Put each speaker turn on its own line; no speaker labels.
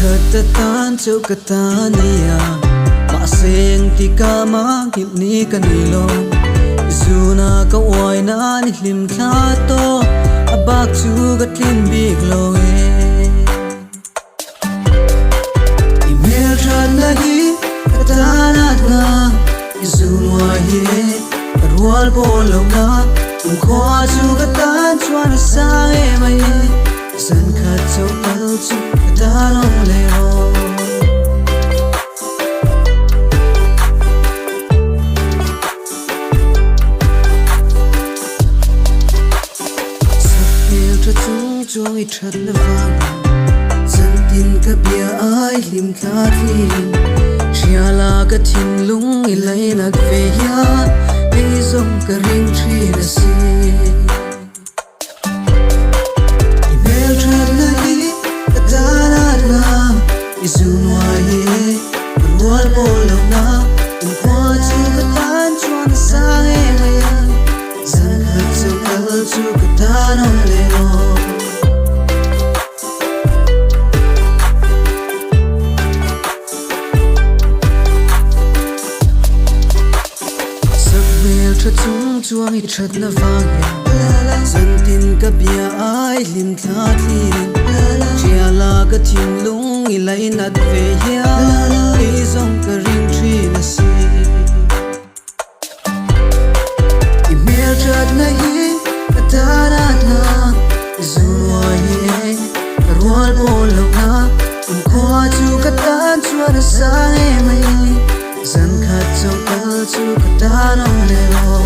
Khatatan chu katania Maseng tika magip ni kanilong Izuna ka oy na nihlim tlato Abak chu gatlim biglo Email chat lagi katanat na Izunwa ye Arwal bolo na Umkwa chu katan chwana sa emaye San khat chu al chu katanong leo Chuang I that na vang San tin ka bia ai lim khat hin Chia la ka thin lung ilai nak ve ya Ei zong ka ring tri na si Email chat na hi ka tarat na Izunwa ye Arwal bolo na Umkwa chu ka tan chuan sa e ngaya San khat chu kal chu ka tanong leo Chung chuang I that na vang San tin ka bia ai lim tlat hin Chia la ka thin lung ilai nat ve ya Ei zong ka ring tri na si Email chat na hi ka tarat na Izunwa ye Arwal bolo na Umkwa chu ka tan chua na sa emaye San khat chu kal chu ka tanong leo